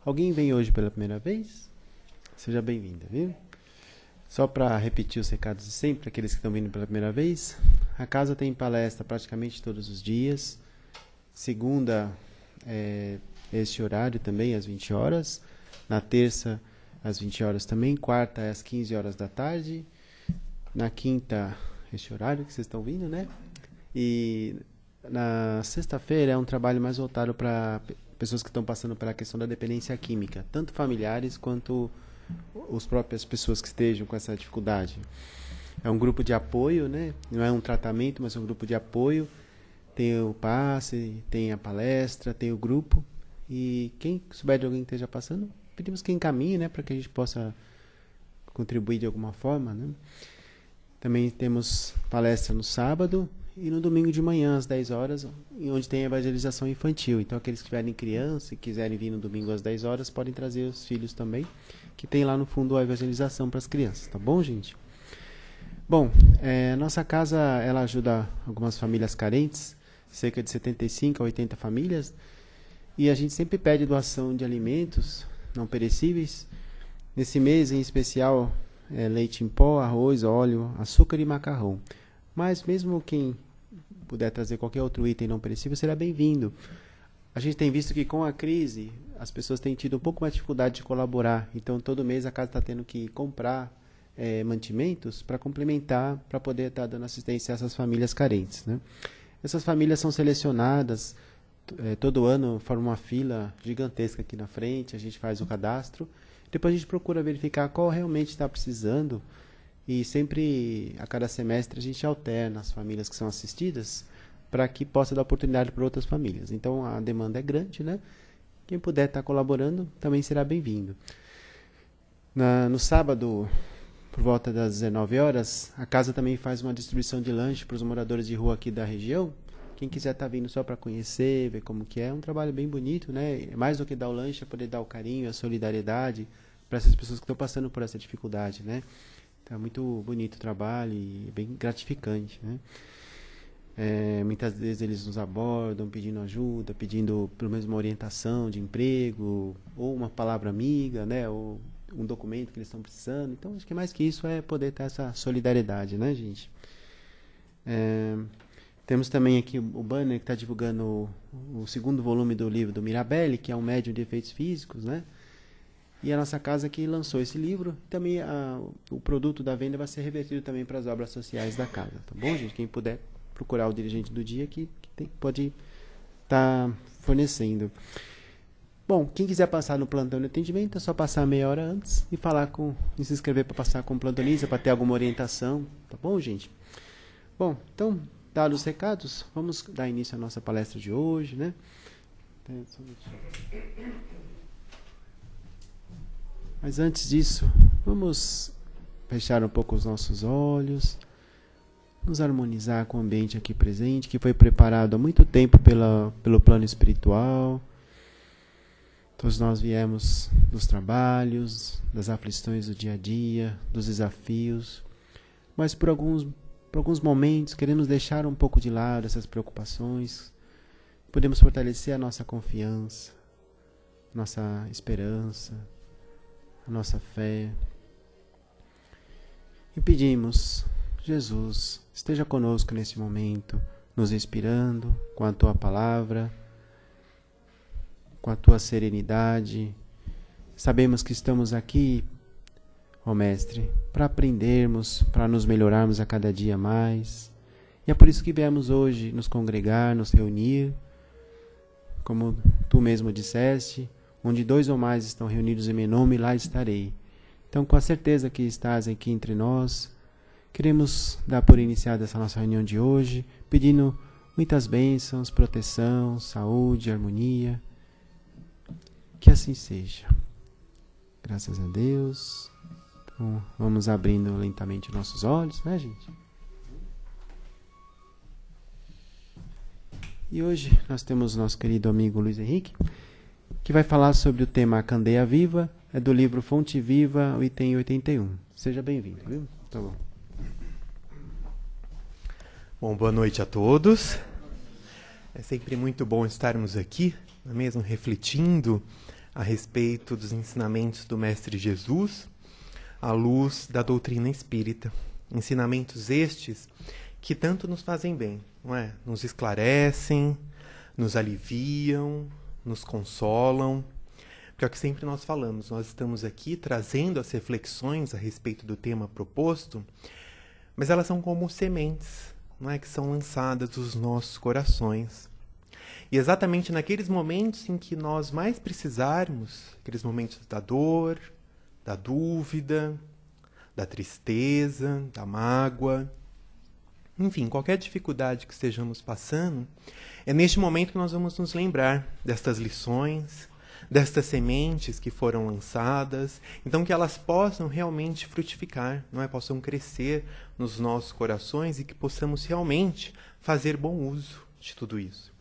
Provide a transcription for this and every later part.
Alguém vem hoje pela primeira vez? Seja bem-vinda, viu? Só para repetir os recados de sempre, aqueles que estão vindo pela primeira vez, a casa tem palestra praticamente todos os dias. Segunda, esse horário também, às 20 horas. Na terça, às 20 horas também. Quarta, às 15 horas da tarde. Na quinta, esse horário que vocês estão vindo, né? E na sexta-feira é um trabalho mais voltado para pessoas que estão passando pela questão da dependência química, tanto familiares quanto as próprias pessoas que estejam com essa dificuldade. É um grupo de apoio, né? Não é um tratamento, mas é um grupo de apoio. Tem o passe, tem a palestra, tem o grupo. E quem souber de alguém que esteja passando, pedimos que encaminhe, né? Para que a gente possa contribuir de alguma forma, né? Também temos palestra no sábado e no domingo de manhã, às 10 horas, onde tem a evangelização infantil. Então, aqueles que tiverem criança e quiserem vir no domingo às 10 horas, podem trazer os filhos também, que tem lá no fundo a evangelização para as crianças. Tá bom, gente? Bom, nossa casa ela ajuda algumas famílias carentes, cerca de 75 a 80 famílias, e a gente sempre pede doação de alimentos não perecíveis. Nesse mês, em especial, leite em pó, arroz, óleo, açúcar e macarrão. Mas mesmo quem puder trazer qualquer outro item não perecível será bem-vindo. A gente tem visto que com a crise as pessoas têm tido um pouco mais de dificuldade de colaborar. Então todo mês a casa está tendo que comprar mantimentos para complementar, para poder estar dando assistência a essas famílias carentes, né? Essas famílias são selecionadas, todo ano forma uma fila gigantesca aqui na frente, a gente faz o cadastro, depois a gente procura verificar qual realmente está precisando. E sempre, a cada semestre, a gente alterna as famílias que são assistidas para que possa dar oportunidade para outras famílias. Então, a demanda é grande, né? Quem puder estar colaborando também será bem-vindo. No sábado, por volta das 19 horas, a casa também faz uma distribuição de lanche para os moradores de rua aqui da região. Quem quiser estar vindo só para conhecer, ver como que é um trabalho bem bonito, né? Mais do que dar o lanche, é poder dar o carinho, a solidariedade para essas pessoas que estão passando por essa dificuldade, né? Então, é muito bonito o trabalho e bem gratificante, né? Muitas vezes eles nos abordam pedindo ajuda, pedindo pelo menos uma orientação de emprego, ou uma palavra amiga, né? Ou um documento que eles estão precisando. Então, acho que mais que isso é poder ter essa solidariedade, né, gente? Temos também aqui o banner que está divulgando o segundo volume do livro do Mirabelli, que é um médium de efeitos físicos, né? E a nossa casa que lançou esse livro, também o produto da venda vai ser revertido também para as obras sociais da casa, tá bom, gente? Quem puder procurar o dirigente do dia pode estar fornecendo. Bom, quem quiser passar no plantão de atendimento, é só passar meia hora antes e se inscrever para passar com o plantonista, para ter alguma orientação, tá bom, gente? Bom, então, dados os recados, vamos dar início à nossa palestra de hoje, né? Mas antes disso, vamos fechar um pouco os nossos olhos, nos harmonizar com o ambiente aqui presente, que foi preparado há muito tempo pelo plano espiritual. Todos nós viemos dos trabalhos, das aflições do dia a dia, dos desafios, mas por alguns momentos queremos deixar um pouco de lado essas preocupações, podemos fortalecer a nossa confiança, nossa esperança, a nossa fé. E pedimos, Jesus, esteja conosco nesse momento, nos inspirando com a Tua palavra, com a Tua serenidade. Sabemos que estamos aqui, ó Mestre, para aprendermos, para nos melhorarmos a cada dia mais. E é por isso que viemos hoje nos congregar, nos reunir, como Tu mesmo disseste, onde 2 ou mais estão reunidos em meu nome, lá estarei. Então, com a certeza que estás aqui entre nós, queremos dar por iniciada essa nossa reunião de hoje, pedindo muitas bênçãos, proteção, saúde, harmonia. Que assim seja. Graças a Deus. Então, vamos abrindo lentamente nossos olhos, né, gente? E hoje nós temos nosso querido amigo Luiz Henrique, que vai falar sobre o tema A Candeia Viva, é do livro Fonte Viva, o item 81. Seja bem-vindo, viu? Tá bom. Bom, boa noite a todos. É sempre muito bom estarmos aqui, não é mesmo? Refletindo a respeito dos ensinamentos do Mestre Jesus à luz da doutrina espírita. Ensinamentos estes que tanto nos fazem bem, não é? Nos esclarecem, nos aliviam, nos consolam. Porque é o que sempre nós falamos, nós estamos aqui trazendo as reflexões a respeito do tema proposto, mas elas são como sementes, não é? Que são lançadas dos nossos corações. E exatamente naqueles momentos em que nós mais precisarmos, aqueles momentos da dor, da dúvida, da tristeza, da mágoa, enfim, qualquer dificuldade que estejamos passando, é neste momento que nós vamos nos lembrar destas lições, destas sementes que foram lançadas, então que elas possam realmente frutificar, não é? Possam crescer nos nossos corações e que possamos realmente fazer bom uso de tudo isso.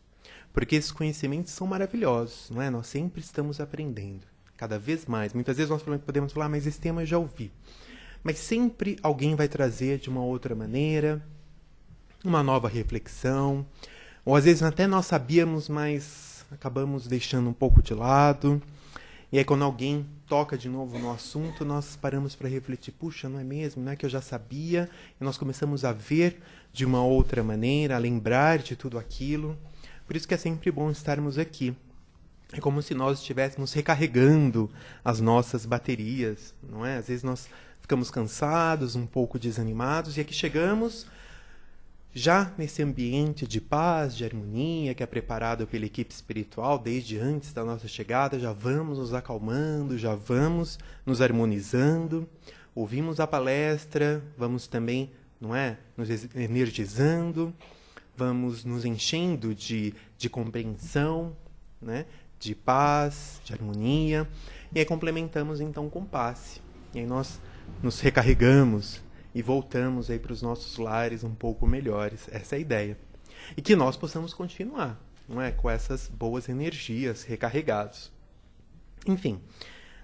Porque esses conhecimentos são maravilhosos, não é? Nós sempre estamos aprendendo, cada vez mais. Muitas vezes nós podemos falar, mas esse tema eu já ouvi. Mas sempre alguém vai trazer de uma outra maneira, uma nova reflexão, ou às vezes até nós sabíamos, mas acabamos deixando um pouco de lado. E aí quando alguém toca de novo no assunto, nós paramos para refletir, puxa, não é mesmo? Não é que eu já sabia? E nós começamos a ver de uma outra maneira, a lembrar de tudo aquilo. Por isso que é sempre bom estarmos aqui. É como se nós estivéssemos recarregando as nossas baterias, não é? Às vezes nós ficamos cansados, um pouco desanimados, e aqui chegamos já nesse ambiente de paz, de harmonia, que é preparado pela equipe espiritual desde antes da nossa chegada, já vamos nos acalmando, já vamos nos harmonizando, ouvimos a palestra, vamos também, não é, nos energizando, vamos nos enchendo de compreensão, né, de paz, de harmonia, e aí complementamos então com passe. E aí nós nos recarregamos e voltamos aí para os nossos lares um pouco melhores. Essa é a ideia. E que nós possamos continuar, não é, com essas boas energias, recarregados. Enfim,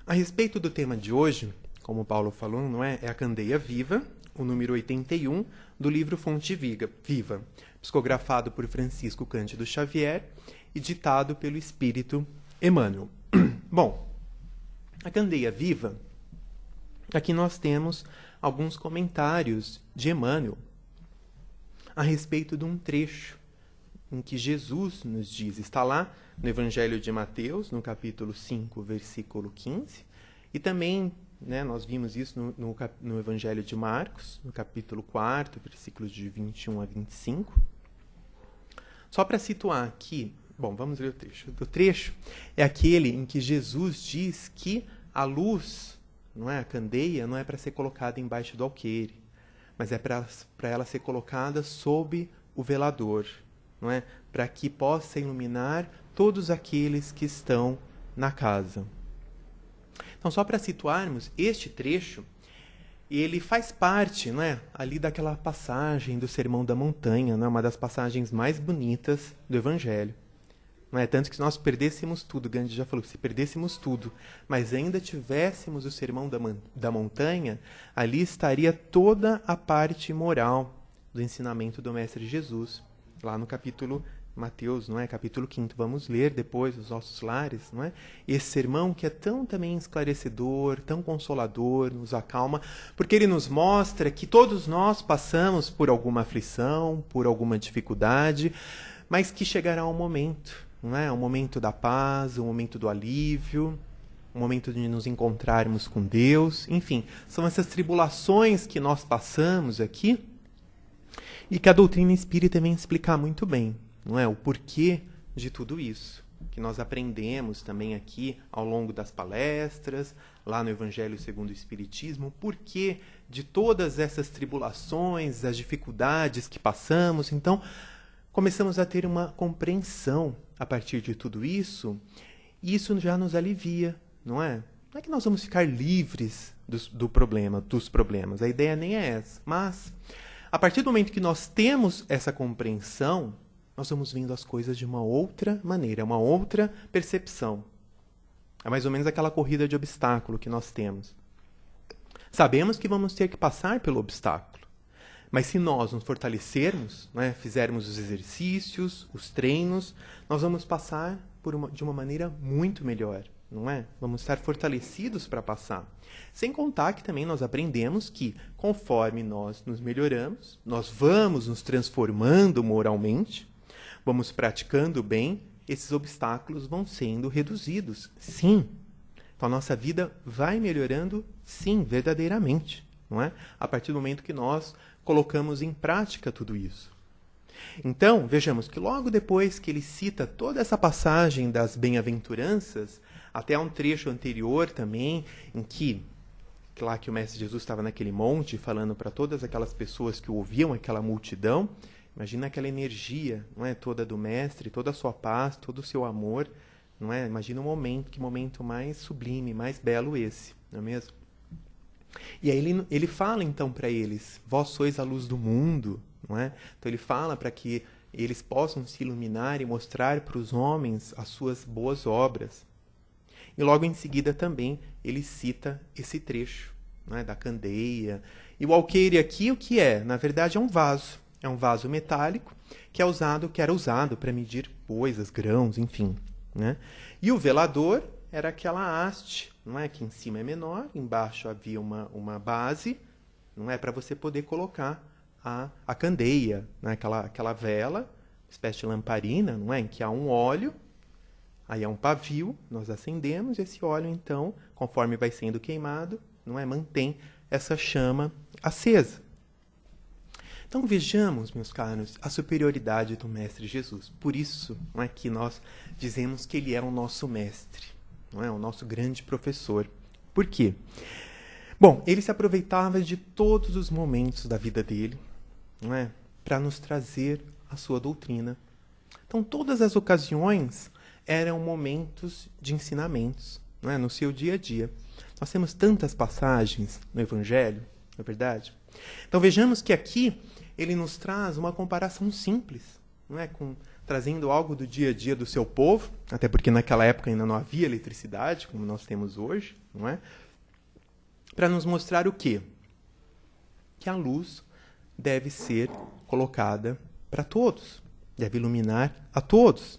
a respeito do tema de hoje, como o Paulo falou, não é, é a Candeia Viva, o número 81 do livro Fonte Viva, psicografado por Francisco Cândido Xavier e ditado pelo Espírito Emmanuel. Bom, a Candeia Viva, aqui nós temos alguns comentários de Emmanuel a respeito de um trecho em que Jesus nos diz, está lá no Evangelho de Mateus, no capítulo 5, versículo 15, e também, né, nós vimos isso no Evangelho de Marcos, no capítulo 4, versículos de 21 a 25. Só para situar aqui, bom, vamos ler o trecho. O trecho é aquele em que Jesus diz que a luz, não é, a candeia, não é para ser colocada embaixo do alqueire, mas é para ela ser colocada sob o velador, não é? Para que possa iluminar todos aqueles que estão na casa. Então, só para situarmos, este trecho, ele faz parte, não é, ali daquela passagem do Sermão da Montanha, não é, uma das passagens mais bonitas do Evangelho. Não é? Tanto que se nós perdêssemos tudo, Gandhi já falou, se perdêssemos tudo, mas ainda tivéssemos o Sermão da Montanha, ali estaria toda a parte moral do ensinamento do Mestre Jesus. Lá no capítulo Mateus, não é? Capítulo 5, vamos ler depois os nossos lares, não é? Esse sermão que é tão também esclarecedor, tão consolador, nos acalma, porque ele nos mostra que todos nós passamos por alguma aflição, por alguma dificuldade, mas que chegará um momento, não é? Um momento da paz, um momento do alívio, um momento de nos encontrarmos com Deus. Enfim, são essas tribulações que nós passamos aqui e que a doutrina espírita vem explicar muito bem, não é? O porquê de tudo isso, que nós aprendemos também aqui ao longo das palestras, lá no Evangelho segundo o Espiritismo, o porquê de todas essas tribulações, as dificuldades que passamos. Então, começamos a ter uma compreensão a partir de tudo isso, e isso já nos alivia, não é? Não é que nós vamos ficar livres dos problemas, a ideia nem é essa. Mas, a partir do momento que nós temos essa compreensão, nós vamos vendo as coisas de uma outra maneira, uma outra percepção. É mais ou menos aquela corrida de obstáculo que nós temos. Sabemos que vamos ter que passar pelo obstáculo. Mas se nós nos fortalecermos, né, fizermos os exercícios, os treinos, nós vamos passar de uma maneira muito melhor. não é? Vamos estar fortalecidos para passar. Sem contar que também nós aprendemos que, conforme nós nos melhoramos, nós vamos nos transformando moralmente, vamos praticando bem, esses obstáculos vão sendo reduzidos. Sim. Então, a nossa vida vai melhorando, sim, verdadeiramente, não é? A partir do momento que nós colocamos em prática tudo isso. Então, vejamos que logo depois que ele cita toda essa passagem das bem-aventuranças, até um trecho anterior também, em que lá que o Mestre Jesus estava naquele monte, falando para todas aquelas pessoas que o ouviam, aquela multidão, imagina aquela energia, não é, toda do Mestre, toda a sua paz, todo o seu amor, não é? Imagina o momento, que momento mais sublime, mais belo esse, não é mesmo? E aí ele fala então para eles, vós sois a luz do mundo, não é? Então ele fala para que eles possam se iluminar e mostrar para os homens as suas boas obras. E logo em seguida também ele cita esse trecho, não é, da candeia. E o alqueire aqui o que é? Na verdade é um vaso metálico que era usado para medir coisas, grãos, enfim, né? E o velador era aquela haste, não é, que em cima é menor, embaixo havia uma base, não é, para você poder colocar a candeia, né, aquela vela, espécie de lamparina, não é, em que há um óleo, aí há um pavio, nós acendemos, e esse óleo, então, conforme vai sendo queimado, não é, mantém essa chama acesa. Então vejamos, meus caros, a superioridade do Mestre Jesus. Por isso, não é, que nós dizemos que ele é o nosso mestre, não é, o nosso grande professor. Por quê? Bom, ele se aproveitava de todos os momentos da vida dele, não é, para nos trazer a sua doutrina. Então, todas as ocasiões eram momentos de ensinamentos, não é, no seu dia a dia. Nós temos tantas passagens no Evangelho, não é verdade? Então, vejamos que aqui ele nos traz uma comparação simples, não é, trazendo algo do dia a dia do seu povo, até porque naquela época ainda não havia eletricidade, como nós temos hoje, não é? Para nos mostrar o quê? Que a luz deve ser colocada para todos, deve iluminar a todos.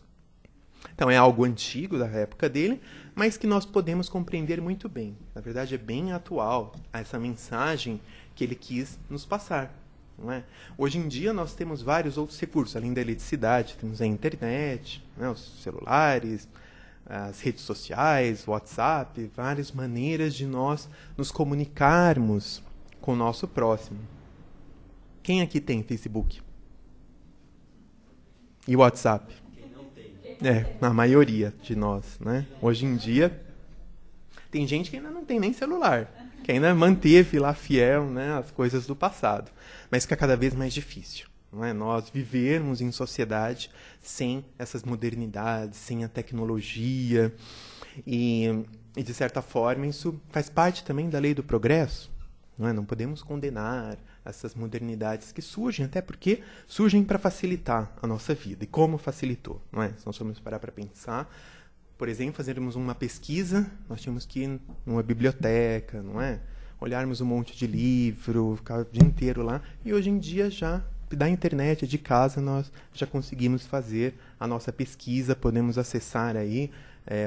Então é algo antigo da época dele, mas que nós podemos compreender muito bem. Na verdade é bem atual essa mensagem que ele quis nos passar. Não é? Hoje em dia nós temos vários outros recursos, além da eletricidade, temos a internet, né, os celulares, as redes sociais, o WhatsApp, várias maneiras de nós nos comunicarmos com o nosso próximo. Quem aqui tem Facebook? E WhatsApp? Quem não tem? A maioria de nós, né? Hoje em dia, tem gente que ainda não tem nem celular, que ainda manteve lá fiel, né, as coisas do passado. Mas fica cada vez mais difícil, não é? Nós vivermos em sociedade sem essas modernidades, sem a tecnologia. E, de certa forma, isso faz parte também da lei do progresso. Não é? Não podemos condenar essas modernidades que surgem, até porque surgem para facilitar a nossa vida. E como facilitou? Não é? Se nós formos parar para pensar, por exemplo, fazermos uma pesquisa, nós tínhamos que ir numa biblioteca, não é? Olharmos um monte de livro, ficar o dia inteiro lá. E hoje em dia, já da internet, de casa, nós já conseguimos fazer a nossa pesquisa, podemos acessar aí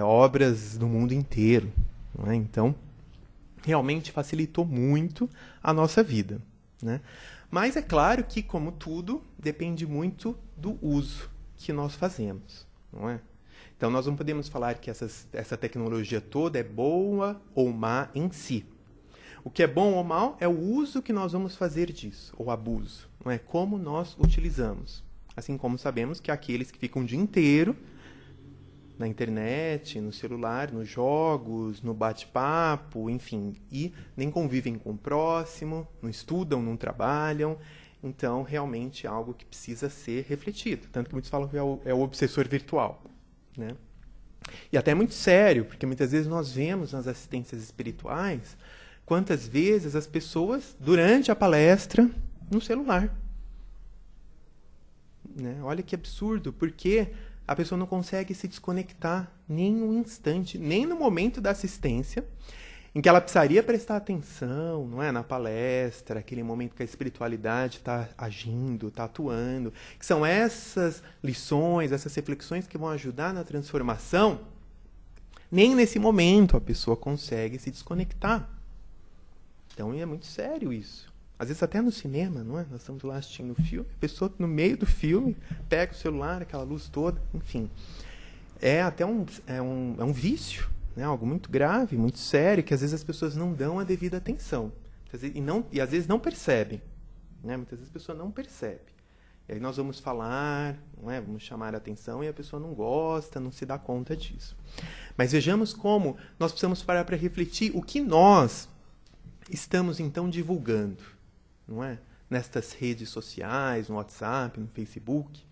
obras do mundo inteiro. Não é? Então, realmente facilitou muito a nossa vida, né? Mas é claro que, como tudo, depende muito do uso que nós fazemos, não é? Então, nós não podemos falar que essa tecnologia toda é boa ou má em si. O que é bom ou mal é o uso que nós vamos fazer disso, ou abuso, não é? Como nós utilizamos. Assim como sabemos que aqueles que ficam o dia inteiro na internet, no celular, nos jogos, no bate-papo, enfim, e nem convivem com o próximo, não estudam, não trabalham. Então, realmente é algo que precisa ser refletido. Tanto que muitos falam que é o obsessor virtual, né? E até é muito sério, porque muitas vezes nós vemos nas assistências espirituais quantas vezes as pessoas, durante a palestra, no celular. Né? Olha que absurdo, porque a pessoa não consegue se desconectar nem um instante, nem no momento da assistência, em que ela precisaria prestar atenção, não é, na palestra, aquele momento que a espiritualidade está agindo, está atuando, que são essas lições, essas reflexões que vão ajudar na transformação. Nem nesse momento a pessoa consegue se desconectar. Então é muito sério isso. Às vezes até no cinema, não é? Nós estamos lá assistindo o filme, a pessoa no meio do filme pega o celular, aquela luz toda, enfim. É até um vício, né? Algo muito grave, muito sério, que às vezes as pessoas não dão a devida atenção. E às vezes não percebem. Né? Muitas vezes a pessoa não percebe. E aí nós vamos falar, não é? Vamos chamar a atenção e a pessoa não gosta, não se dá conta disso. Mas vejamos como nós precisamos parar para refletir o que nós estamos então divulgando, não é? Nestas redes sociais, no WhatsApp, no Facebook.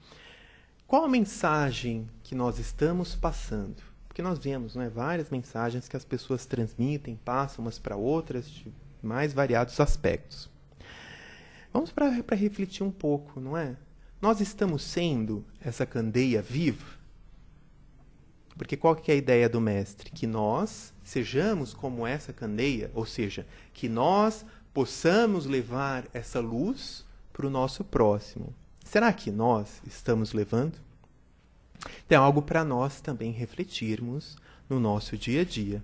Qual a mensagem que nós estamos passando? Porque nós vemos, não é, várias mensagens que as pessoas transmitem, passam umas para outras, de mais variados aspectos. Vamos para refletir um pouco, não é? Nós estamos sendo essa candeia viva? Porque qual que é a ideia do mestre? Que nós sejamos como essa candeia, ou seja, que nós possamos levar essa luz para o nosso próximo. Será que nós estamos levando? Então é algo para nós também refletirmos no nosso dia a dia.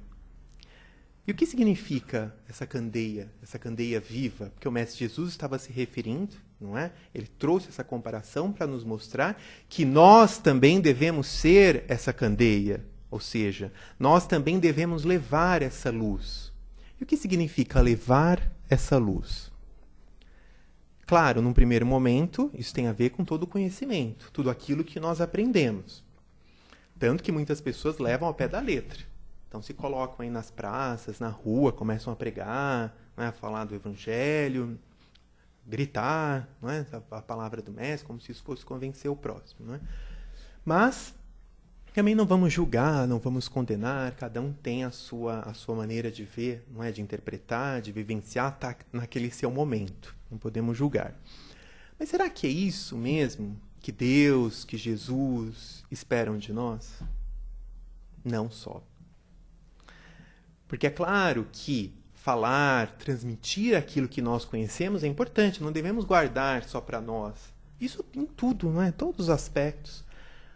E o que significa essa candeia viva? Porque o Mestre Jesus estava se referindo, não é? Ele trouxe essa comparação para nos mostrar que nós também devemos ser essa candeia, ou seja, nós também devemos levar essa luz. E o que significa levar essa luz? Claro, num primeiro momento, isso tem a ver com todo o conhecimento, tudo aquilo que nós aprendemos. Tanto que muitas pessoas levam ao pé da letra. Então se colocam aí nas praças, na rua, começam a pregar, né, a falar do Evangelho, gritar, não é, a palavra do Mestre, como se isso fosse convencer o próximo. Não é? Mas também não vamos julgar, não vamos condenar, cada um tem a sua maneira de ver, não é, de interpretar, de vivenciar, tá naquele seu momento. Não podemos julgar. Mas será que é isso mesmo que Deus, que Jesus esperam de nós? Não só. Porque é claro que falar, transmitir aquilo que nós conhecemos é importante, não devemos guardar só para nós. Isso em tudo, não é? Todos os aspectos.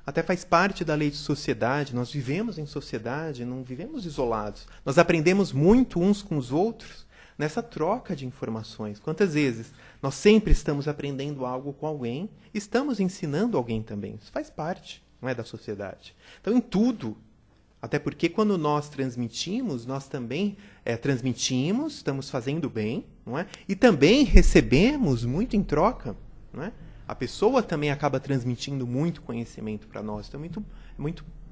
Até faz parte da lei de sociedade, nós vivemos em sociedade, não vivemos isolados. Nós aprendemos muito uns com os outros nessa troca de informações. Quantas vezes nós sempre estamos aprendendo algo com alguém, estamos ensinando alguém também. Isso faz parte, não é, da sociedade. Então, em tudo. Até porque quando nós transmitimos, nós também transmitimos, estamos fazendo bem, não é? E também recebemos muito em troca, não é? A pessoa também acaba transmitindo muito conhecimento para nós. Então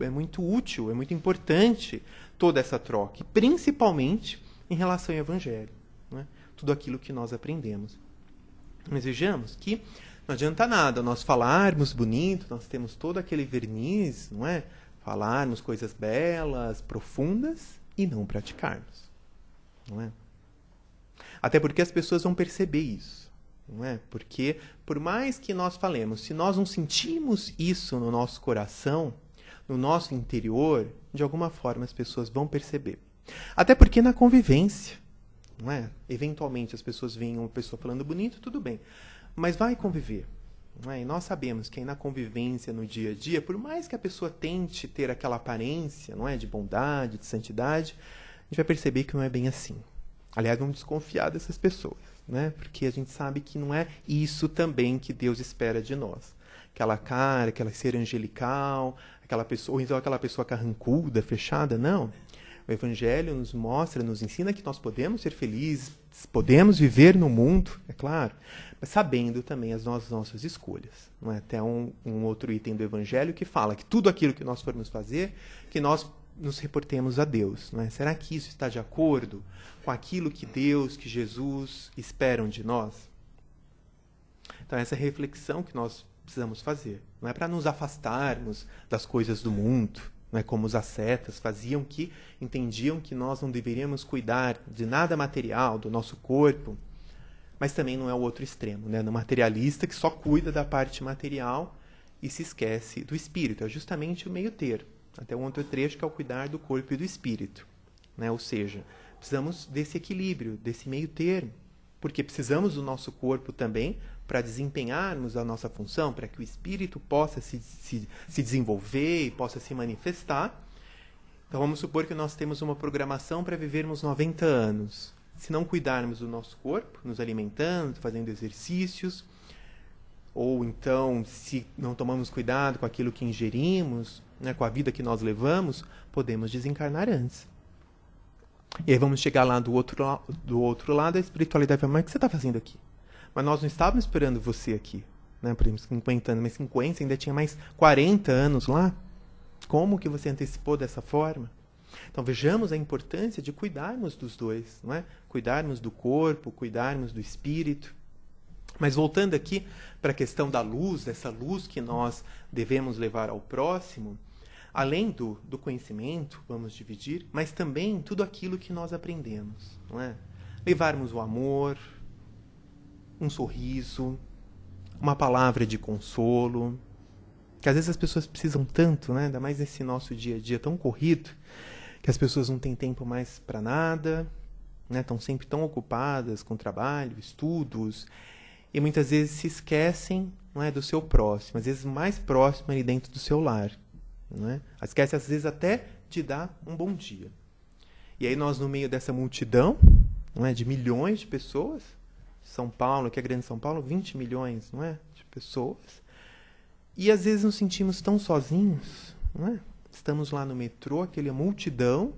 é muito útil, é muito importante toda essa troca, principalmente em relação ao Evangelho, não é? Tudo aquilo que nós aprendemos. Mas vejamos que não adianta nada nós falarmos bonito, nós temos todo aquele verniz, não é? Falarmos coisas belas, profundas e não praticarmos. Não é? Até porque as pessoas vão perceber isso. Não é? Porque, por mais que nós falemos, se nós não sentimos isso no nosso coração, no nosso interior, de alguma forma as pessoas vão perceber. Até porque na convivência, não é? Eventualmente as pessoas veem uma pessoa falando bonito, tudo bem. Mas vai conviver. Não é? E nós sabemos que aí na convivência, no dia a dia, por mais que a pessoa tente ter aquela aparência, não é, de bondade, de santidade, a gente vai perceber que não é bem assim. Aliás, vamos desconfiar dessas pessoas, né? Porque a gente sabe que não é isso também que Deus espera de nós. Aquela cara, aquela ser angelical, aquela pessoa, ou então aquela pessoa carrancuda, fechada, não. O Evangelho nos mostra, nos ensina que nós podemos ser felizes, podemos viver no mundo, é claro, mas sabendo também as nossas escolhas. Não é? Até um outro item do Evangelho que fala que tudo aquilo que nós formos fazer, que nós nos reportemos a Deus. Não é? Será que isso está de acordo com aquilo que Deus, que Jesus esperam de nós? Então essa é a reflexão que nós precisamos fazer. Não é para nos afastarmos das coisas do mundo, não é como os ascetas faziam, que entendiam que nós não deveríamos cuidar de nada material, do nosso corpo, mas também não é o outro extremo, né? No materialista que só cuida da parte material e se esquece do espírito. É justamente o meio termo. Até um outro trecho que é o cuidar do corpo e do espírito, né? Ou seja, precisamos desse equilíbrio, desse meio termo, porque precisamos do nosso corpo também para desempenharmos a nossa função, para que o espírito possa se desenvolver e possa se manifestar, Então vamos supor que nós temos uma programação para vivermos 90 anos. Se não cuidarmos do nosso corpo, nos alimentando, fazendo exercícios, ou então se não tomamos cuidado com aquilo que ingerimos, né, com a vida que nós levamos, podemos desencarnar antes. E aí vamos chegar lá do outro lado, a espiritualidade vai falar, mas o que você está fazendo aqui? Mas nós não estávamos esperando você aqui, né, por exemplo, 50 anos, mas 50, ainda tinha mais 40 anos lá. Como que você antecipou dessa forma? Então vejamos a importância de cuidarmos dos dois, não é? Cuidarmos do corpo, cuidarmos do espírito. Mas voltando aqui para a questão da luz, dessa luz que nós devemos levar ao próximo, além do conhecimento, vamos dividir, mas também tudo aquilo que nós aprendemos, não é? Levarmos o amor, um sorriso, uma palavra de consolo, que às vezes as pessoas precisam tanto, né? Ainda mais nesse nosso dia a dia tão corrido, que as pessoas não têm tempo mais para nada, né? Estão sempre tão ocupadas com trabalho, estudos, e muitas vezes se esquecem, não é, do seu próximo, às vezes mais próximo ali dentro do seu lar. Não é? Esquece às vezes até de dar um bom dia. E aí nós no meio dessa multidão, não é, de milhões de pessoas, São Paulo, que é grande São Paulo, 20 milhões, não é, de pessoas, e às vezes nos sentimos tão sozinhos, não é? Estamos lá no metrô, aquela multidão,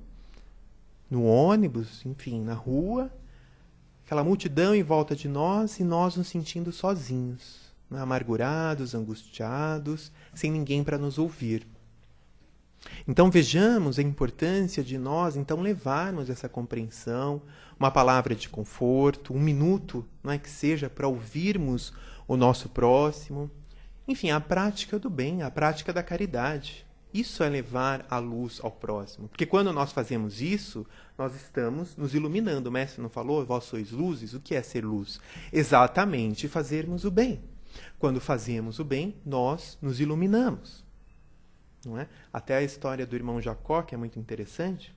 no ônibus, enfim, na rua, aquela multidão em volta de nós e nós nos sentindo sozinhos, né? Amargurados, angustiados, sem ninguém para nos ouvir. Então vejamos a importância de nós então levarmos essa compreensão, uma palavra de conforto, um minuto, não é, que seja para ouvirmos o nosso próximo, enfim, a prática do bem, a prática da caridade. Isso é levar a luz ao próximo. Porque quando nós fazemos isso, nós estamos nos iluminando. O mestre não falou, vós sois luzes? O que é ser luz? Exatamente fazermos o bem. Quando fazemos o bem, nós nos iluminamos. Não é? Até a história do irmão Jacó, que é muito interessante,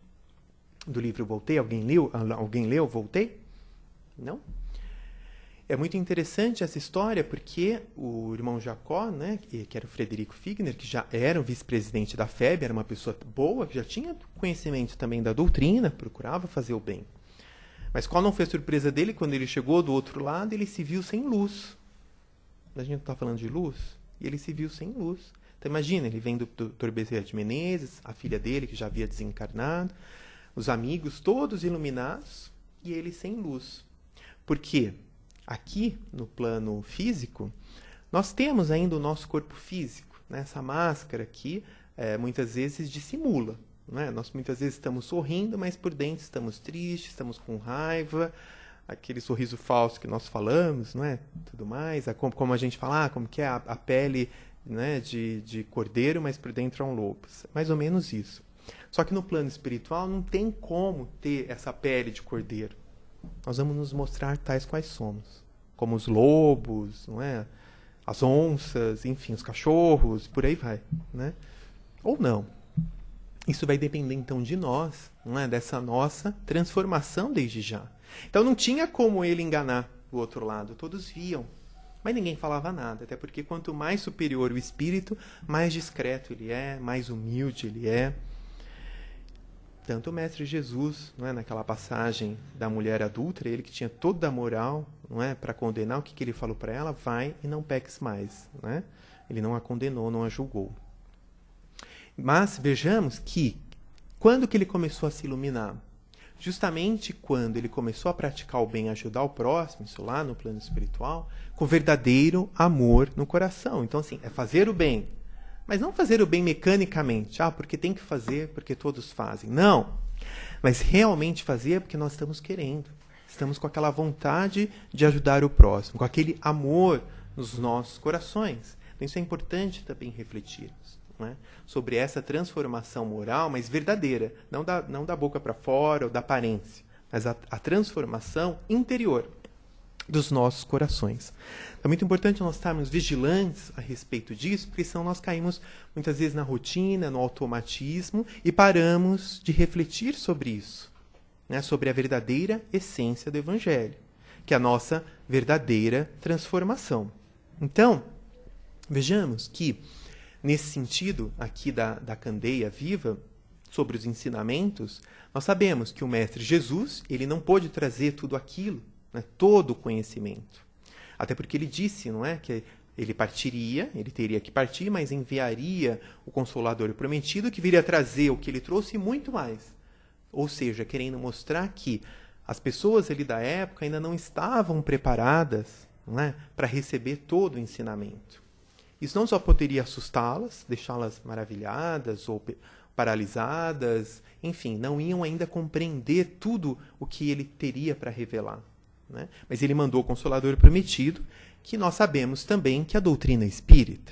do livro Voltei. Alguém leu Voltei? Não? É muito interessante essa história porque o irmão Jacó, né, que era o Frederico Figner, que já era o vice-presidente da FEB, era uma pessoa boa, que já tinha conhecimento também da doutrina, procurava fazer o bem. Mas qual não foi a surpresa dele quando ele chegou do outro lado, ele se viu sem luz. A gente está falando de luz? E ele se viu sem luz. Então imagina, ele vem do Dr. Bezerra de Menezes, a filha dele, que já havia desencarnado, os amigos todos iluminados, e ele sem luz. Por quê? Aqui, no plano físico, nós temos ainda o nosso corpo físico, né? Essa máscara aqui, muitas vezes dissimula. Né? Nós muitas vezes estamos sorrindo, mas por dentro estamos tristes, estamos com raiva, aquele sorriso falso que nós falamos, não é? Tudo mais, como a gente fala, como que é a pele, né, de cordeiro, mas por dentro é um lobo. Mais ou menos isso. Só que no plano espiritual não tem como ter essa pele de cordeiro. Nós vamos nos mostrar tais quais somos. Como os lobos, não é? As onças, enfim, os cachorros, por aí vai. Né? Ou não. Isso vai depender, então, de nós, não é? Dessa nossa transformação desde já. Então não tinha como ele enganar o outro lado. Todos viam. Mas ninguém falava nada. Até porque quanto mais superior o espírito, mais discreto ele é, mais humilde ele é. Tanto o Mestre Jesus, não é, naquela passagem da mulher adúltera, ele que tinha toda a moral, não é, para condenar, o que ele falou para ela? Vai e não peques mais. Não é? Ele não a condenou, não a julgou. Mas vejamos que, quando que ele começou a se iluminar? Justamente quando ele começou a praticar o bem, ajudar o próximo, isso lá no plano espiritual, com verdadeiro amor no coração. Então, assim, é fazer o bem. Mas não fazer o bem mecanicamente, porque tem que fazer, porque todos fazem. Não. Mas realmente fazer porque nós estamos querendo. Estamos com aquela vontade de ajudar o próximo, com aquele amor nos nossos corações. Então isso é importante também refletirmos, não é? Sobre essa transformação moral, mas verdadeira. Não da boca para fora ou da aparência, mas a transformação interior dos nossos corações. É muito importante nós estarmos vigilantes a respeito disso, porque senão nós caímos muitas vezes na rotina, no automatismo e paramos de refletir sobre isso, né? Sobre a verdadeira essência do Evangelho, que é a nossa verdadeira transformação. Então, vejamos que, nesse sentido aqui da candeia viva, sobre os ensinamentos, nós sabemos que o Mestre Jesus, ele não pôde trazer tudo aquilo, né, todo o conhecimento. Até porque ele disse, não é, que ele partiria, ele teria que partir, mas enviaria o Consolador prometido, que viria trazer o que ele trouxe e muito mais. Ou seja, querendo mostrar que as pessoas ali da época ainda não estavam preparadas, não é, para receber todo o ensinamento. Isso não só poderia assustá-las, deixá-las maravilhadas ou paralisadas, enfim, não iam ainda compreender tudo o que ele teria para revelar, né? Mas ele mandou o Consolador prometido, que nós sabemos também que a doutrina espírita,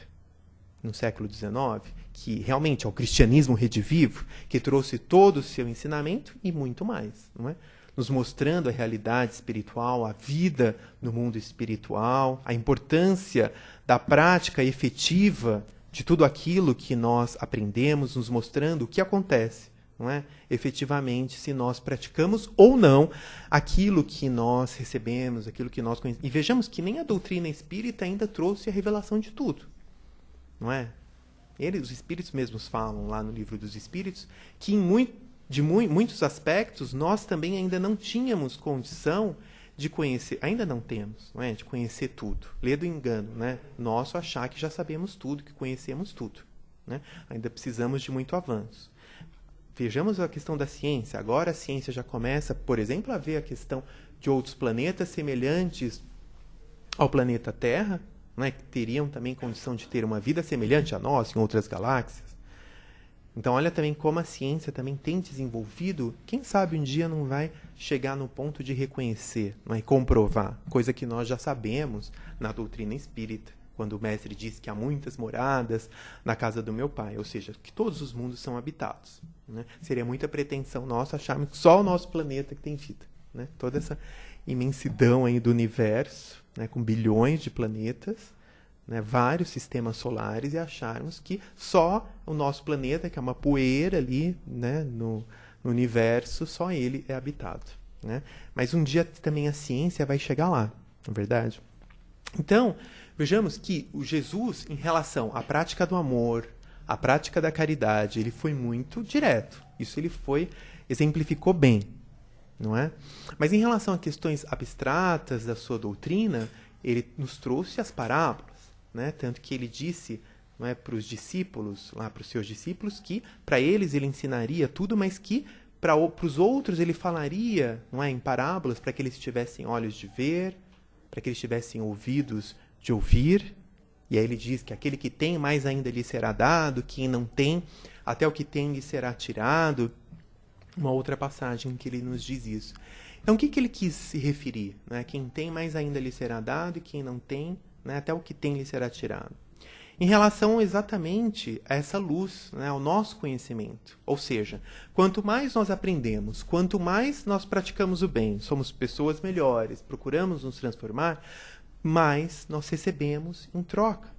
no século XIX, que realmente é o cristianismo redivivo, que trouxe todo o seu ensinamento e muito mais, não é? Nos mostrando a realidade espiritual, a vida no mundo espiritual, a importância da prática efetiva de tudo aquilo que nós aprendemos, nos mostrando o que acontece, não é? Efetivamente, se nós praticamos ou não aquilo que nós recebemos, aquilo que nós conhecemos. E vejamos que nem a doutrina espírita ainda trouxe a revelação de tudo, não é? Os espíritos mesmos falam lá no Livro dos Espíritos que de muitos aspectos nós também ainda não tínhamos condição de conhecer, ainda não temos, não é? De conhecer tudo. Lê do engano, né? Nosso achar que já sabemos tudo, que conhecemos tudo, né? Ainda precisamos de muito avanço. Vejamos a questão da ciência. Agora a ciência já começa, por exemplo, a ver a questão de outros planetas semelhantes ao planeta Terra, né, que teriam também condição de ter uma vida semelhante a nós em outras galáxias. Então, olha também como a ciência também tem desenvolvido. Quem sabe um dia não vai chegar no ponto de reconhecer, não é, e comprovar, coisa que nós já sabemos na doutrina espírita, quando o mestre diz que há muitas moradas na casa do meu pai, ou seja, que todos os mundos são habitados, né? Seria muita pretensão nossa acharmos que só o nosso planeta que tem vida, né? Toda essa imensidão aí do universo, né, com bilhões de planetas, né, vários sistemas solares, e acharmos que só o nosso planeta, que é uma poeira ali, né, no universo, só ele é habitado, né? Mas um dia também a ciência vai chegar lá, não é verdade? Então, vejamos que o Jesus, em relação à prática do amor, à prática da caridade, ele foi muito direto. Isso ele exemplificou bem, não é? Mas em relação a questões abstratas da sua doutrina, ele nos trouxe as parábolas, né? Tanto que ele disse, não é, para os discípulos, lá para os seus discípulos, que para eles ele ensinaria tudo, mas que para os outros ele falaria, não é, em parábolas, para que eles tivessem olhos de ver, para que eles tivessem ouvidos de ouvir. E aí ele diz que aquele que tem, mais ainda lhe será dado, quem não tem, até o que tem lhe será tirado. Uma outra passagem que ele nos diz isso. Então, o que ele quis se referir? Né? Quem tem, mais ainda lhe será dado, e quem não tem, né, até o que tem lhe será tirado. Em relação exatamente a essa luz, né, ao nosso conhecimento. Ou seja, quanto mais nós aprendemos, quanto mais nós praticamos o bem, somos pessoas melhores, procuramos nos transformar, mais nós recebemos em troca.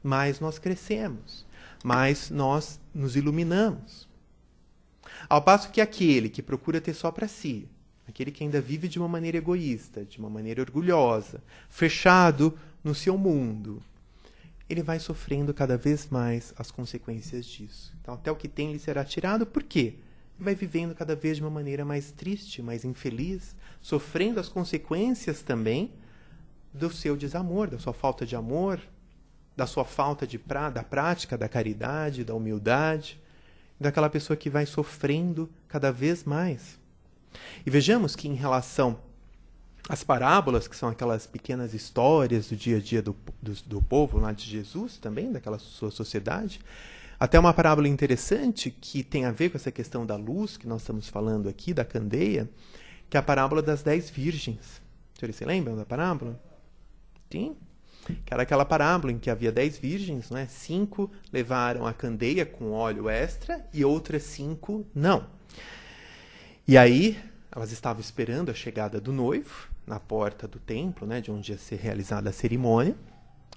Mais nós crescemos. Mais nós nos iluminamos. Ao passo que aquele que procura ter só para si, aquele que ainda vive de uma maneira egoísta, de uma maneira orgulhosa, fechado no seu mundo, ele vai sofrendo cada vez mais as consequências disso. Então, até o que tem lhe será tirado. Por quê? Ele vai vivendo cada vez de uma maneira mais triste, mais infeliz, sofrendo as consequências também do seu desamor, da sua falta de amor, da sua falta da prática da caridade, da humildade, daquela pessoa que vai sofrendo cada vez mais. E vejamos que em relação às parábolas, que são aquelas pequenas histórias do dia a dia do povo lá de Jesus também, daquela sua sociedade, até uma parábola interessante que tem a ver com essa questão da luz que nós estamos falando aqui, da candeia, que é a parábola das 10 virgens. Vocês se lembram da parábola? Sim. Que era aquela parábola em que havia 10 virgens, não é? 5 levaram a candeia com óleo extra e outras 5 não. E aí, elas estavam esperando a chegada do noivo na porta do templo, né, de onde ia ser realizada a cerimônia,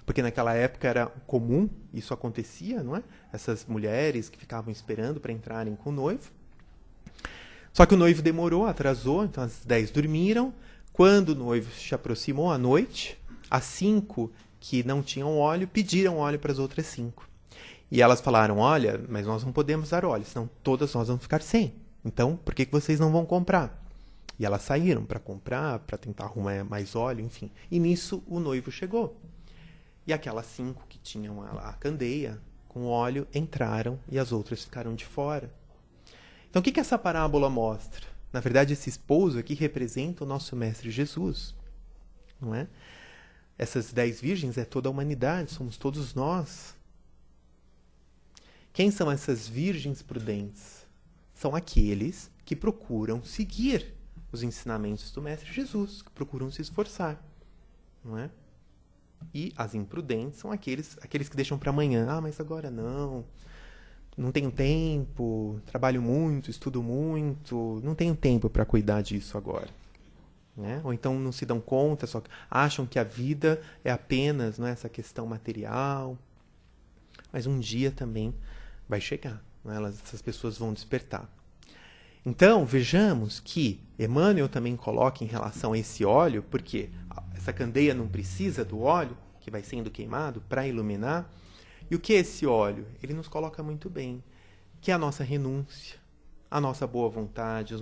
porque naquela época era comum, isso acontecia, não é? Essas mulheres que ficavam esperando para entrarem com o noivo. Só que o noivo demorou, atrasou, então as 10 dormiram. Quando o noivo se aproximou à noite, as 5 que não tinham óleo pediram óleo para as outras 5. E elas falaram, olha, mas nós não podemos dar óleo, senão todas nós vamos ficar sem. Então, por que vocês não vão comprar? E elas saíram para comprar, para tentar arrumar mais óleo, enfim. E nisso o noivo chegou. E aquelas 5 que tinham a candeia com óleo entraram e as outras ficaram de fora. Então, o que essa parábola mostra? Na verdade, esse esposo aqui representa o nosso Mestre Jesus, não é? Essas 10 virgens é toda a humanidade, somos todos nós. Quem são essas virgens prudentes? São aqueles que procuram seguir os ensinamentos do Mestre Jesus, que procuram se esforçar, não é? E as imprudentes são aqueles que deixam para amanhã. Ah, mas agora não tenho tempo, trabalho muito, estudo muito, não tenho tempo para cuidar disso agora. Né? Ou então não se dão conta, só acham que a vida é apenas, não é, essa questão material. Mas um dia também vai chegar, não é? Essas pessoas vão despertar. Então, vejamos que Emmanuel também coloca em relação a esse óleo, porque essa candeia não precisa do óleo que vai sendo queimado para iluminar. E o que é esse óleo? Ele nos coloca muito bem, que é a nossa renúncia, a nossa boa vontade, o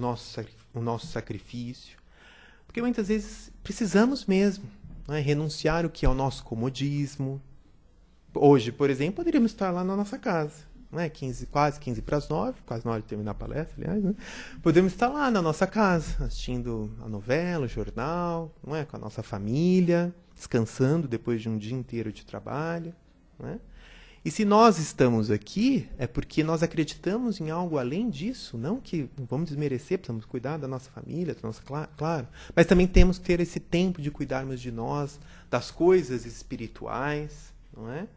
nosso sacrifício. Porque muitas vezes precisamos mesmo, não é, renunciar o que é o nosso comodismo. Hoje, por exemplo, poderíamos estar lá na nossa casa. Não é? Quase 15 para as 9, quase na hora de terminar a palestra, aliás, né? Podemos estar lá na nossa casa, assistindo a novela, o jornal, não é? Com a nossa família, descansando depois de um dia inteiro de trabalho. Não é? E se nós estamos aqui, é porque nós acreditamos em algo além disso, não que vamos desmerecer, precisamos cuidar da nossa família, da nossa, claro, mas também temos que ter esse tempo de cuidarmos de nós, das coisas espirituais, não é?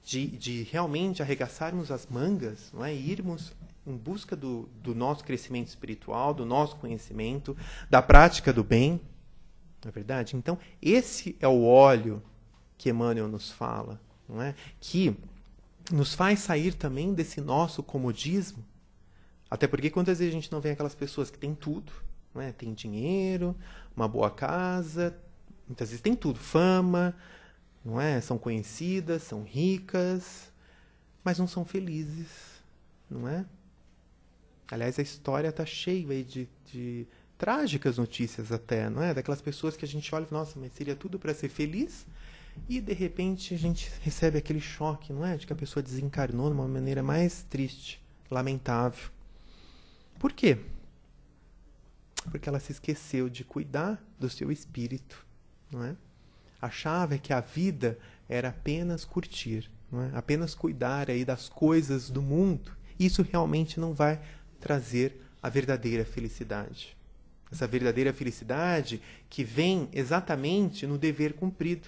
De realmente arregaçarmos as mangas, não é? E irmos em busca do nosso crescimento espiritual, do nosso conhecimento, da prática do bem. Não é verdade? Então, esse é o óleo que Emmanuel nos fala, não é? Que nos faz sair também desse nosso comodismo. Até porque quantas vezes a gente não vê aquelas pessoas que têm tudo, não é? Tem dinheiro, uma boa casa, muitas vezes tem tudo, fama, não é? São conhecidas, são ricas, mas não são felizes, não é? Aliás, a história está cheia aí de trágicas notícias até, não é? Daquelas pessoas que a gente olha e fala, nossa, mas seria tudo para ser feliz? E, de repente, a gente recebe aquele choque, não é? De que a pessoa desencarnou de uma maneira mais triste, lamentável. Por quê? Porque ela se esqueceu de cuidar do seu espírito, não é? Achava que a vida era apenas curtir, não é? Apenas cuidar aí das coisas do mundo. Isso realmente não vai trazer a verdadeira felicidade. Essa verdadeira felicidade que vem exatamente no dever cumprido.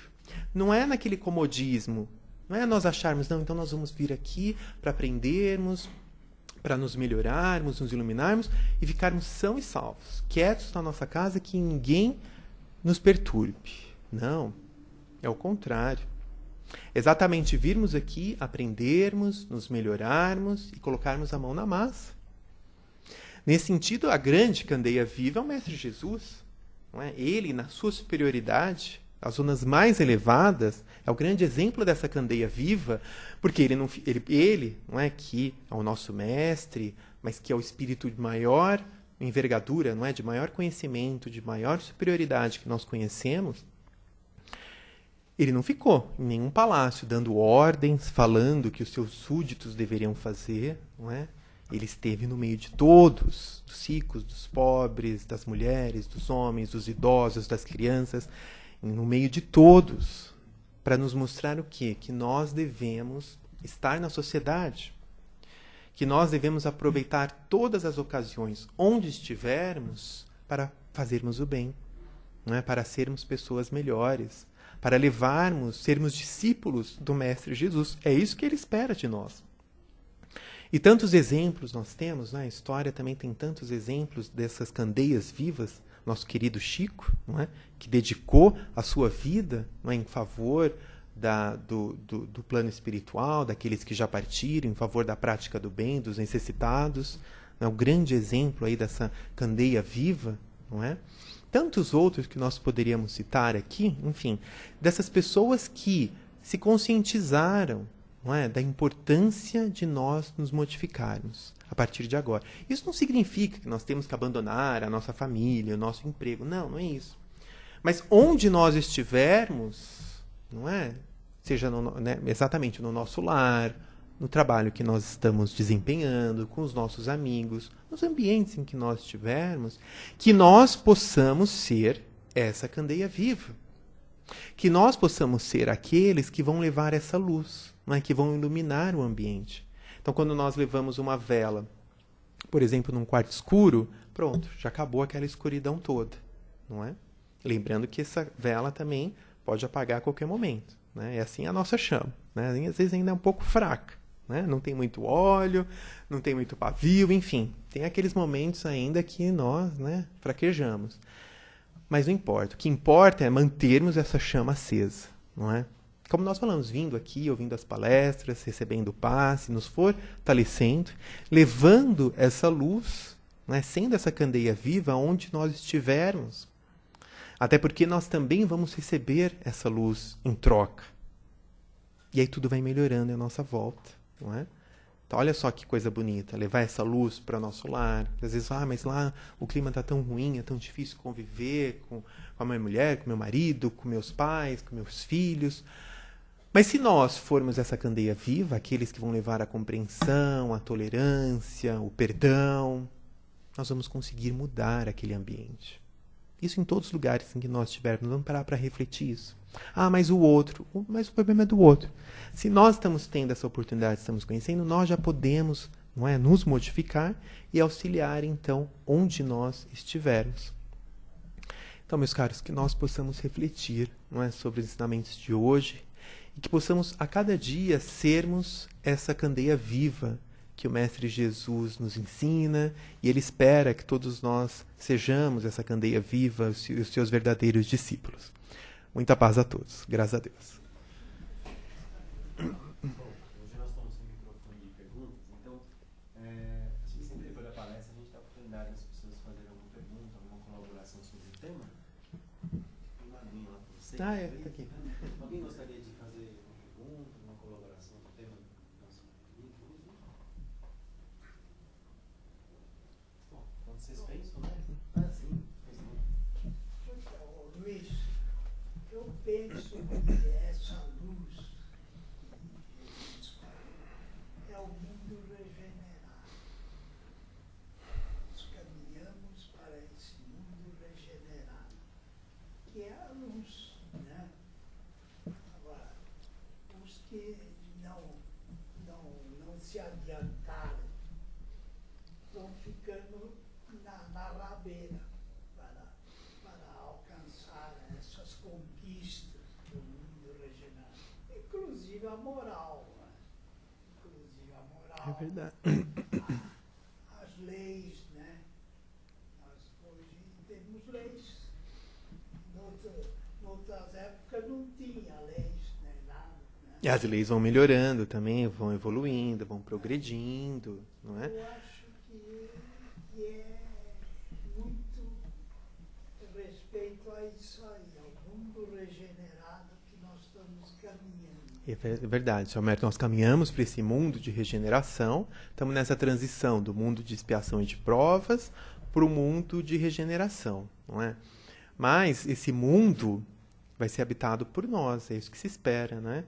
Não é naquele comodismo. Não é nós acharmos, não, então nós vamos vir aqui para aprendermos, para nos melhorarmos, nos iluminarmos e ficarmos sãos e salvos, quietos na nossa casa, que ninguém nos perturbe. Não, é o contrário. Exatamente virmos aqui, aprendermos, nos melhorarmos e colocarmos a mão na massa. Nesse sentido, a grande candeia viva é o Mestre Jesus. Não é? Ele, na sua superioridade, as zonas mais elevadas, é o grande exemplo dessa candeia viva, porque ele não é que é o nosso mestre, mas que é o espírito de maior envergadura, não é, de maior conhecimento, de maior superioridade que nós conhecemos. Ele não ficou em nenhum palácio dando ordens, falando o que os seus súditos deveriam fazer, não é? Ele esteve no meio de todos, dos ricos, dos pobres, das mulheres, dos homens, dos idosos, das crianças, no meio de todos, para nos mostrar o quê? Que nós devemos estar na sociedade, que nós devemos aproveitar todas as ocasiões onde estivermos para fazermos o bem, não é? Para sermos pessoas melhores, para sermos discípulos do Mestre Jesus. É isso que ele espera de nós. E tantos exemplos nós temos, né? A história também tem tantos exemplos dessas candeias vivas. Nosso querido Chico, não é? Que dedicou a sua vida, não é? Em favor do plano espiritual, daqueles que já partiram, em favor da prática do bem, dos necessitados. Não é? O grande exemplo aí dessa candeia viva, não é? Tantos outros que nós poderíamos citar aqui, enfim, dessas pessoas que se conscientizaram não é, da importância de nós nos modificarmos a partir de agora. Isso não significa que nós temos que abandonar a nossa família, o nosso emprego. Não, não é isso. Mas onde nós estivermos, não é? Seja exatamente no nosso lar, no trabalho que nós estamos desempenhando, com os nossos amigos, nos ambientes em que nós estivermos, que nós possamos ser essa candeia viva. Que nós possamos ser aqueles que vão levar essa luz, não é? Que vão iluminar o ambiente. Então, quando nós levamos uma vela, por exemplo, num quarto escuro, pronto, já acabou aquela escuridão toda, não é? Lembrando que essa vela também pode apagar a qualquer momento, né? É assim a nossa chama, né? Às vezes ainda é um pouco fraca, né? Não tem muito óleo, não tem muito pavio, enfim. Tem aqueles momentos ainda que nós, né, fraquejamos. Mas não importa. O que importa é mantermos essa chama acesa, não é? Como nós falamos, vindo aqui, ouvindo as palestras, recebendo o passe, nos fortalecendo, levando essa luz, né, sendo essa candeia viva onde nós estivermos. Até porque nós também vamos receber essa luz em troca. E aí tudo vai melhorando à nossa volta, não é? Então, olha só que coisa bonita, levar essa luz para o nosso lar. Às vezes, mas lá o clima está tão ruim, é tão difícil conviver com a minha mulher, com meu marido, com meus pais, com meus filhos. Mas se nós formos essa candeia viva, aqueles que vão levar a compreensão, a tolerância, o perdão, nós vamos conseguir mudar aquele ambiente. Isso em todos os lugares em que nós estivermos. Vamos parar para refletir isso. Mas o outro. Mas o problema é do outro. Se nós estamos tendo essa oportunidade, estamos conhecendo, nós já podemos, não é, nos modificar e auxiliar, então, onde nós estivermos. Então, meus caros, que nós possamos refletir, não é, sobre os ensinamentos de hoje e que possamos, a cada dia, sermos essa candeia viva que o Mestre Jesus nos ensina, e Ele espera que todos nós sejamos essa candeia viva, os seus verdadeiros discípulos. Muita paz a todos. Graças a Deus. Bom, hoje nós estamos sem microfone de perguntas, então, acho que sempre depois da palestra a gente dá a oportunidade das pessoas fazerem alguma pergunta, alguma colaboração sobre o tema. Tem uma linha lá para você. Tá aqui. Alguém gostaria de fazer uma pergunta, uma colaboração do tema? Bom, quando vocês pensam, né? Sim. Então, Luiz, eu penso que essa luz que Jesus falou é o mundo regenerado. Nós caminhamos para esse mundo regenerado, que é a luz, né? Agora, os que não se adiantaram vão ficando na rabeira para alcançar essas conquistas do mundo regenerado. Inclusive a moral. Né? Inclusive a moral. É verdade. As leis, né? Nós hoje temos leis. Noutras épocas não tinha leis, nem nada. Né? E as leis vão melhorando também, vão evoluindo, vão progredindo, não é? Eu acho que é muito respeito a isso aí, ao mundo regenerado que nós estamos caminhando. É verdade, Sr. Humberto, nós caminhamos para esse mundo de regeneração, estamos nessa transição do mundo de expiação e de provas para o mundo de regeneração, não é? Mas esse mundo vai ser habitado por nós, é isso que se espera, né?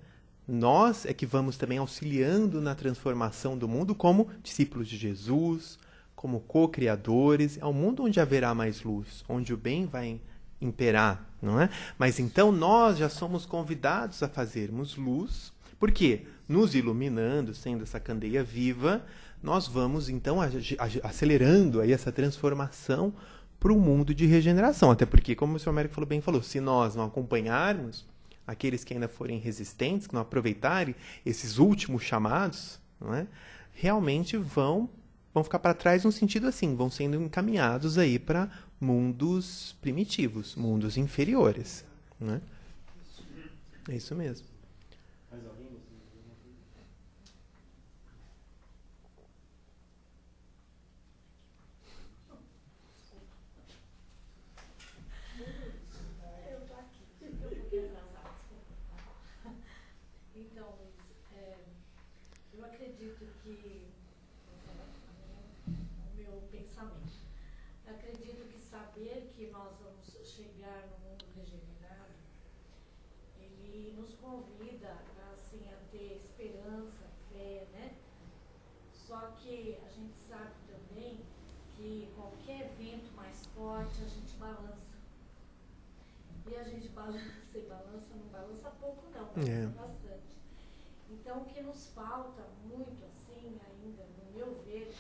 Nós é que vamos também auxiliando na transformação do mundo como discípulos de Jesus, como co-criadores, é um mundo onde haverá mais luz, onde o bem vai imperar, não é? Mas então nós já somos convidados a fazermos luz, porque nos iluminando, sendo essa candeia viva, nós vamos então acelerando aí essa transformação para um mundo de regeneração. Até porque, como o Sr. Américo falou, se nós não acompanharmos aqueles que ainda forem resistentes, que não aproveitarem esses últimos chamados, não é? Realmente vão ficar para trás no sentido assim, vão sendo encaminhados aí para mundos primitivos, mundos inferiores, né? É isso mesmo. Mais alguém gostaria de fazer uma pergunta? Então, que nós vamos chegar no mundo regenerado, ele nos convida assim, a ter esperança, fé, né? Só que a gente sabe também que qualquer vento mais forte a gente balança. E a gente balança e balança, não balança pouco não, balança bastante. Então o que nos falta muito assim ainda, no meu ver,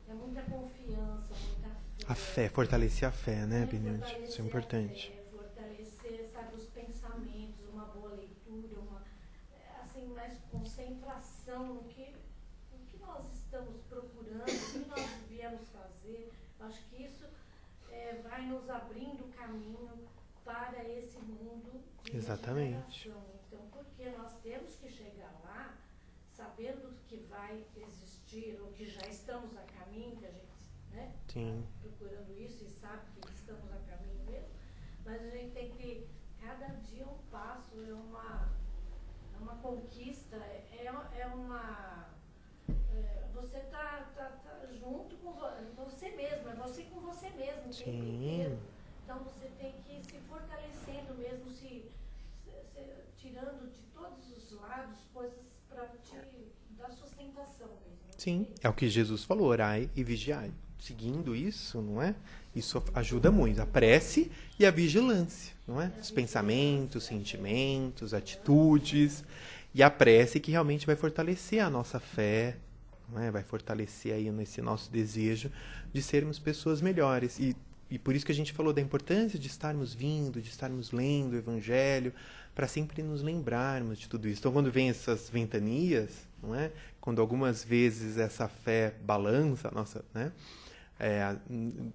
é muita confiança, muita fé. A fé, fortalecer a fé, né, Benilde? Isso é importante. Fortalecer, sabe, os pensamentos, uma boa leitura, assim, mais concentração no que nós estamos procurando, o que nós viemos fazer. Acho que isso vai nos abrindo o caminho para esse mundo de Exatamente. regeneração. Então, porque nós temos que chegar lá sabendo que vai existir, ou que já estamos a caminho, que a gente, né, Sim. está procurando isso e sabe que estamos a caminho mesmo, mas a gente tem que, cada dia um passo, é uma conquista, você está junto com você mesmo, é você com você mesmo, o tempo inteiro. Então você tem que ir se fortalecendo mesmo, se tirando de todos os lados coisas para te dar sustentação mesmo. Sim, é o que Jesus falou, orai e vigiai. Seguindo isso, não é? Isso ajuda muito. A prece e a vigilância, não é? Os pensamentos, sentimentos, atitudes. E a prece que realmente vai fortalecer a nossa fé, não é? Vai fortalecer aí nesse nosso desejo de sermos pessoas melhores. E por isso que a gente falou da importância de estarmos vindo, de estarmos lendo o Evangelho, para sempre nos lembrarmos de tudo isso. Então, quando vem essas ventanias, não é? Quando algumas vezes essa fé balança a nossa, né?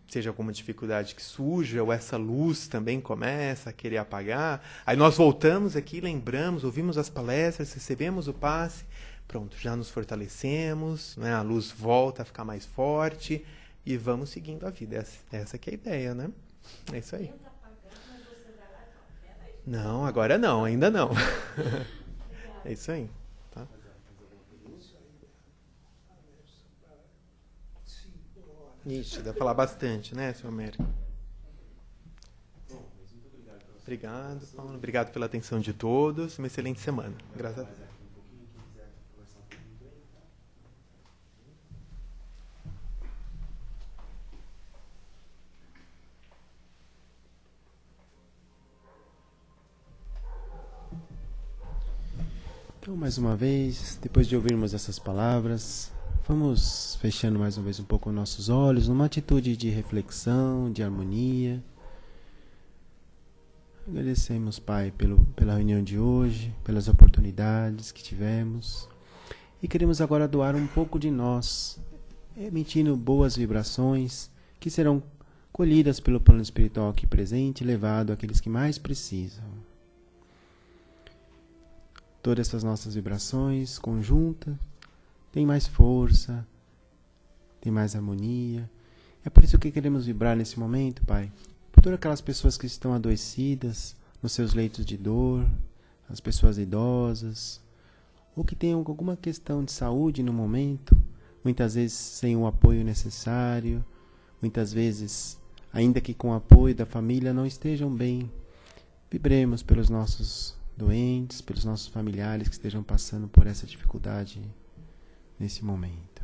Seja alguma dificuldade que surja, ou essa luz também começa a querer apagar, aí nós voltamos aqui, lembramos, ouvimos as palestras, recebemos o passe, pronto, já nos fortalecemos, né? A luz volta a ficar mais forte, e vamos seguindo a vida. Essa que é a ideia, né? É isso aí. Não, agora não, ainda não. É isso aí. Tá? Isso, dá pra falar bastante, né, senhor Américo? Obrigado, Paulo. Obrigado pela atenção de todos. Uma excelente semana. Graças a Deus. Então, mais uma vez, depois de ouvirmos essas palavras, vamos fechando mais uma vez um pouco nossos olhos, numa atitude de reflexão, de harmonia. Agradecemos, Pai, pela reunião de hoje, pelas oportunidades que tivemos. E queremos agora doar um pouco de nós, emitindo boas vibrações que serão colhidas pelo plano espiritual aqui presente e levado àqueles que mais precisam. Todas essas nossas vibrações conjuntas têm mais força, têm mais harmonia. É por isso que queremos vibrar nesse momento, Pai, por todas aquelas pessoas que estão adoecidas nos seus leitos de dor, as pessoas idosas, ou que tenham alguma questão de saúde no momento, muitas vezes sem o apoio necessário, muitas vezes, ainda que com o apoio da família, não estejam bem. Vibremos pelos nossos doentes, pelos nossos familiares que estejam passando por essa dificuldade nesse momento.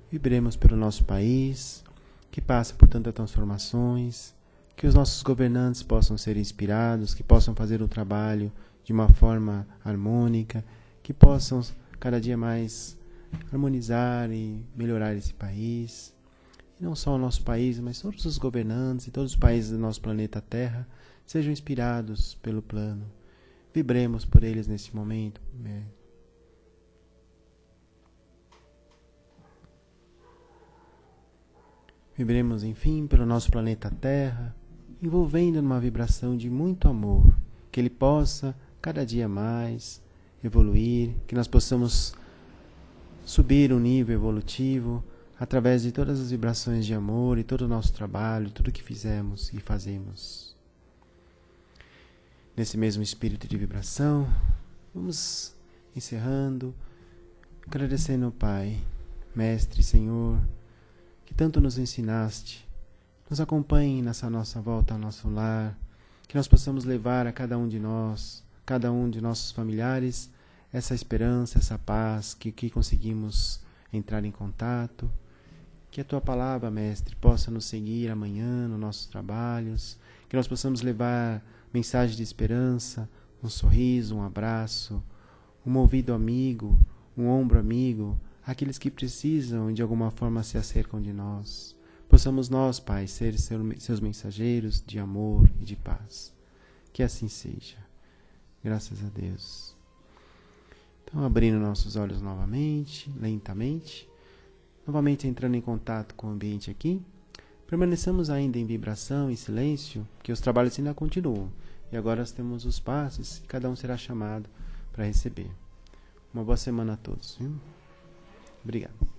Vibremos pelo nosso país, que passa por tantas transformações, que os nossos governantes possam ser inspirados, que possam fazer o trabalho de uma forma harmônica, que possam cada dia mais harmonizar e melhorar esse país. E não só o nosso país, mas todos os governantes e todos os países do nosso planeta Terra sejam inspirados pelo plano. Vibremos por eles nesse momento. Vibremos, enfim, pelo nosso planeta Terra, envolvendo numa vibração de muito amor, que ele possa cada dia mais evoluir, que nós possamos subir um nível evolutivo através de todas as vibrações de amor e todo o nosso trabalho, tudo que fizemos e fazemos. Nesse mesmo espírito de vibração, vamos encerrando, agradecendo, Pai, Mestre, Senhor, que tanto nos ensinaste. Nos acompanhe nessa nossa volta ao nosso lar, que nós possamos levar a cada um de nós, cada um de nossos familiares, essa esperança, essa paz, que conseguimos entrar em contato. Que a Tua palavra, Mestre, possa nos seguir amanhã nos nossos trabalhos, que nós possamos levar mensagem de esperança, um sorriso, um abraço, um ouvido amigo, um ombro amigo, àqueles que precisam e de alguma forma se acercam de nós. Possamos nós, Pai, ser seus mensageiros de amor e de paz. Que assim seja. Graças a Deus. Então, abrindo nossos olhos novamente, lentamente, novamente entrando em contato com o ambiente aqui, permaneçamos ainda em vibração e silêncio, porque os trabalhos ainda continuam. E agora nós temos os passes, e cada um será chamado para receber. Uma boa semana a todos. Viu? Obrigado.